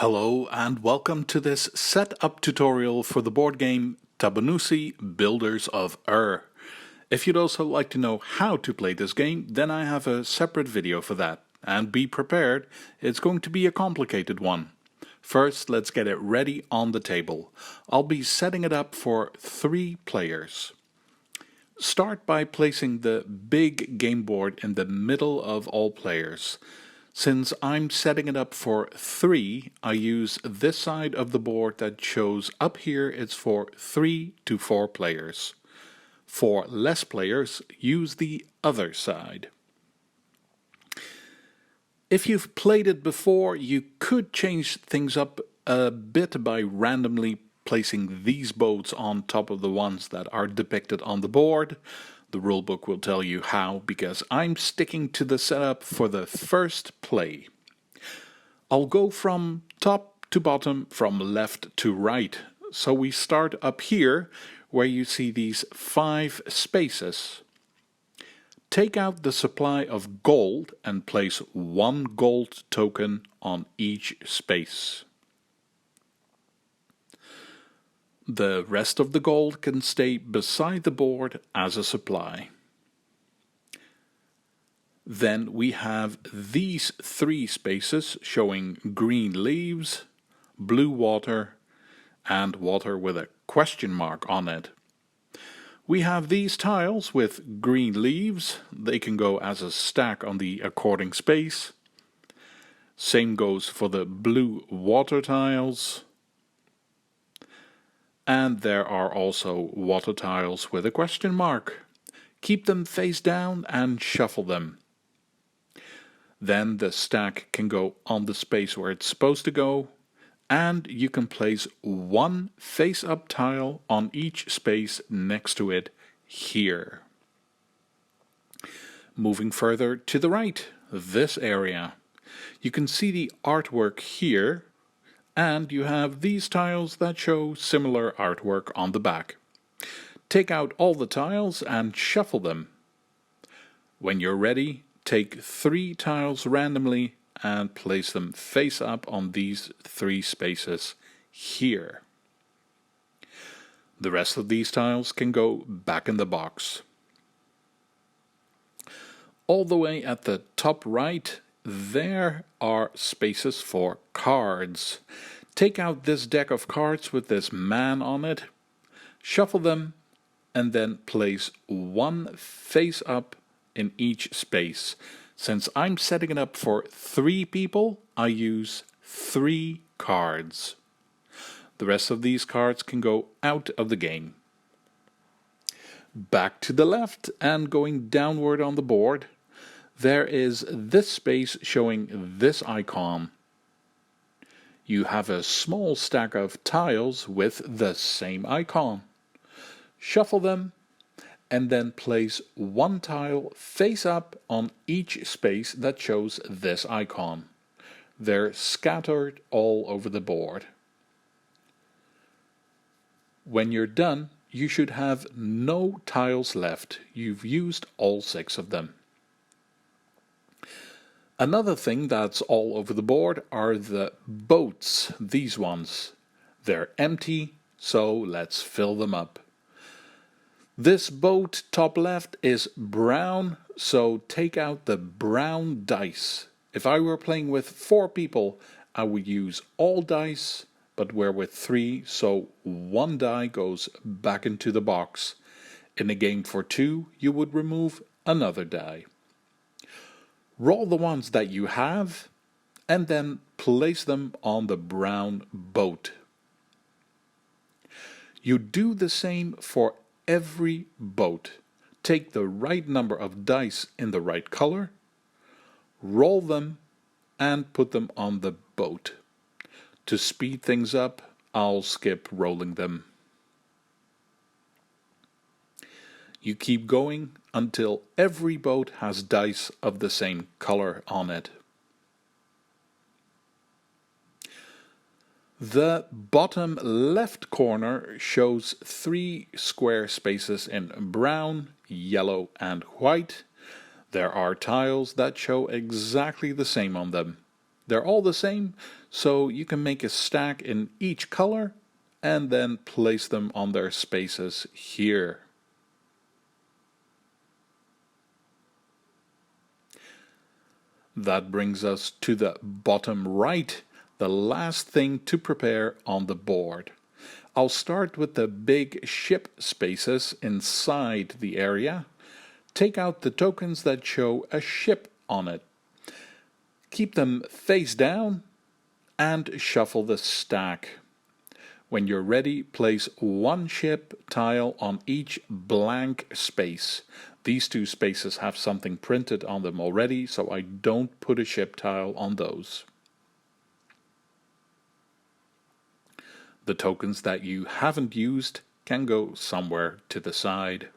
Hello and welcome to this setup tutorial for the board game Tabannusi Builders of Ur. If you'd also like to know how to play this game, then I have a separate video for that. And be prepared, it's going to be a complicated one. First, let's get it ready on the table. I'll be setting it up for 3 players. Start by placing the big game board in the middle of all players. Since I'm setting it up for 3, I use this side of the board that shows up here. It's for 3 to 4 players. For less players, use the other side. If you've played it before, you could change things up a bit by randomly placing these boats on top of the ones that are depicted on the board. The rulebook will tell you how, because I'm sticking to the setup for the first play. I'll go from top to bottom, from left to right. So we start up here, where you see these 5 spaces. Take out the supply of gold and place 1 gold token on each space. The rest of the gold can stay beside the board as a supply. Then we have these 3 spaces showing green leaves, blue water, and water with a question mark on it. We have these tiles with green leaves. They can go as a stack on the according space. Same goes for the blue water tiles. And there are also water tiles with a question mark. Keep them face down and shuffle them. Then the stack can go on the space where it's supposed to go, and you can place 1 face-up tile on each space next to it here. Moving further to the right, this area. You can see the artwork here. And you have these tiles that show similar artwork on the back. Take out all the tiles and shuffle them. When you're ready, take 3 tiles randomly and place them face up on these 3 spaces here. The rest of these tiles can go back in the box. All the way at the top right, there are spaces for cards. Take out this deck of cards with this man on it, shuffle them, and then place 1 face up in each space. Since I'm setting it up for 3 people, I use 3 cards. The rest of these cards can go out of the game. Back to the left and going downward on the board, there is this space showing this icon. You have a small stack of tiles with the same icon. Shuffle them and then place 1 tile face up on each space that shows this icon. They're scattered all over the board. When you're done, you should have no tiles left. You've used all 6 of them. Another thing that's all over the board are the boats, these ones. They're empty, so let's fill them up. This boat top left is brown, so take out the brown dice. If I were playing with 4 people, I would use all dice, but we're with 3, so 1 die goes back into the box. In a game for 2, you would remove another die. Roll the ones that you have and then place them on the brown boat. You do the same for every boat. Take the right number of dice in the right color, roll them and put them on the boat. To speed things up, I'll skip rolling them. You keep going until every boat has dice of the same color on it. The bottom left corner shows 3 square spaces in brown, yellow, and white. There are tiles that show exactly the same on them. They're all the same, so you can make a stack in each color and then place them on their spaces here. That brings us to the bottom right, the last thing to prepare on the board. I'll start with the big ship spaces inside the area. Take out the tokens that show a ship on it. Keep them face down and shuffle the stack. When you're ready, place one ship tile on each blank space. These two spaces have something printed on them already, so I don't put a ship tile on those. The tokens that you haven't used can go somewhere to the side.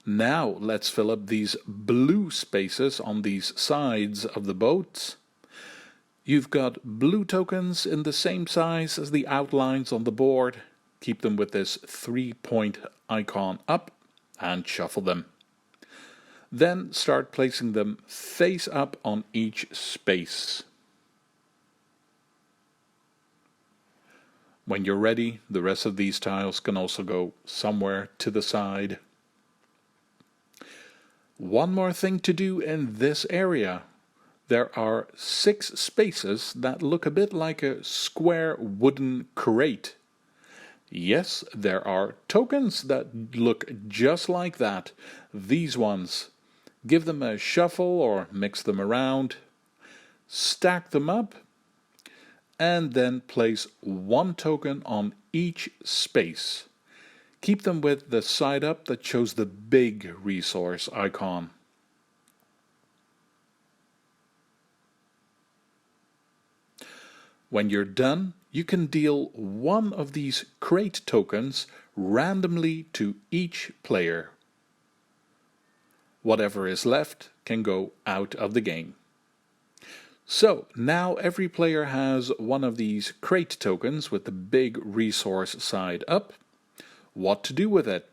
Now let's fill up these blue spaces on these sides of the boats. You've got blue tokens in the same size as the outlines on the board. Keep them with this 3-point icon up and shuffle them. Then start placing them face up on each space. When you're ready, the rest of these tiles can also go somewhere to the side. One more thing to do in this area. There are 6 spaces that look a bit like a square wooden crate. Yes, there are tokens that look just like that. These ones. Give them a shuffle or mix them around. Stack them up. And then place one token on each space. Keep them with the side up that shows the big resource icon. When you're done, you can deal one of these crate tokens randomly to each player. Whatever is left can go out of the game. So now every player has one of these crate tokens with the big resource side up. What to do with it?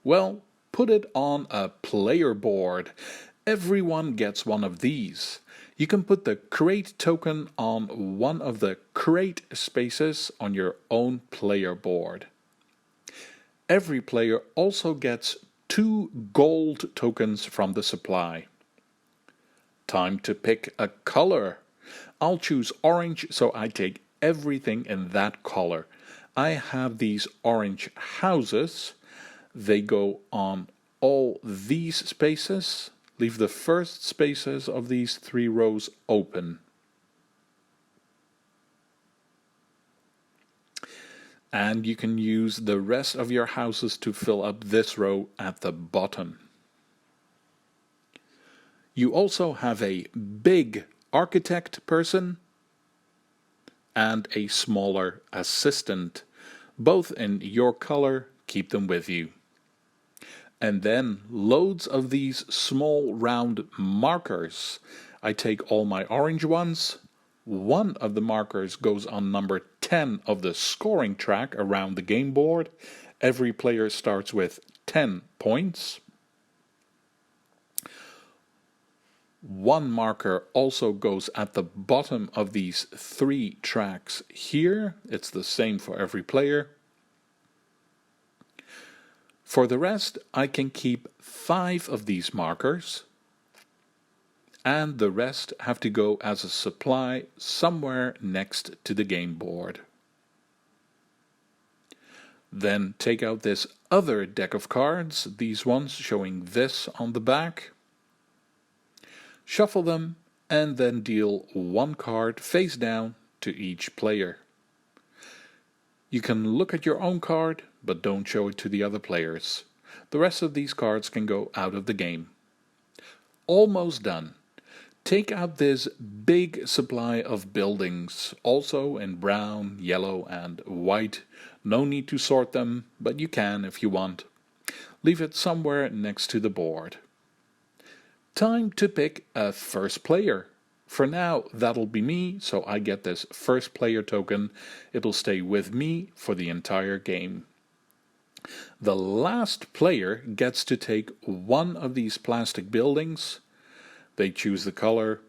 Well, put it on a player board. Everyone gets one of these. You can put the crate token on one of the crate spaces on your own player board. Every player also gets 2 gold tokens from the supply. Time to pick a color. I'll choose orange, so I take everything in that color. I have these orange houses. They go on all these spaces. Leave the first spaces of these 3 rows open. And you can use the rest of your houses to fill up this row at the bottom. You also have a big architect person and a smaller assistant. Both in your color, keep them with you. And then loads of these small round markers. I take all my orange ones. One of the markers goes on number 10 of the scoring track around the game board. Every player starts with 10 points. One marker also goes at the bottom of these 3 tracks here. It's the same for every player. For the rest, I can keep 5 of these markers, and the rest have to go as a supply somewhere next to the game board. Then take out this other deck of cards, these ones showing this on the back. Shuffle them and then deal 1 card face down to each player. You can look at your own card, but don't show it to the other players. The rest of these cards can go out of the game. Almost done. Take out this big supply of buildings, also in brown, yellow and white. No need to sort them, but you can if you want. Leave it somewhere next to the board. Time to pick a first player. For now, that'll be me, so I get this first player token. It'll stay with me for the entire game. The last player gets to take one of these plastic buildings. They choose the color,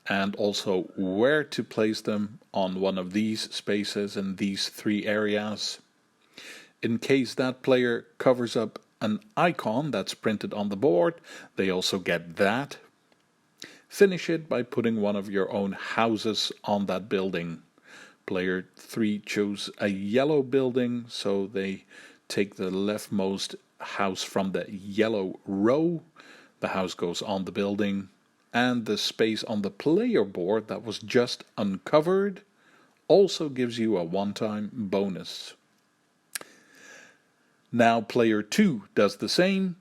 and also where to place them on one of these spaces in these 3 areas. In case that player covers up an icon that's printed on the board, they also get that. Finish it by putting one of your own houses on that building. Player 3 chose a yellow building, so they take the leftmost house from the yellow row. The house goes on the building, and the space on the player board that was just uncovered also gives you a one-time bonus. Now player 2 does the same,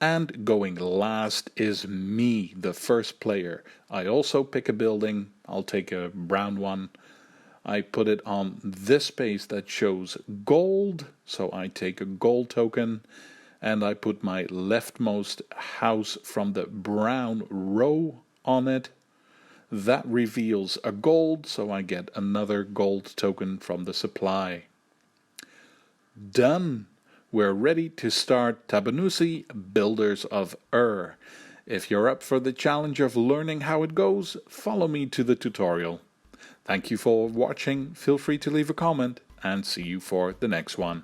and going last is me, the first player. I also pick a building. I'll take a brown one. I put it on this space that shows gold, so I take a gold token, and I put my leftmost house from the brown row on it. That reveals a gold, so I get another gold token from the supply. Done! We're ready to start Tabannusi, Builders of Ur. If you're up for the challenge of learning how it goes, follow me to the tutorial. Thank you for watching, feel free to leave a comment, and see you for the next one.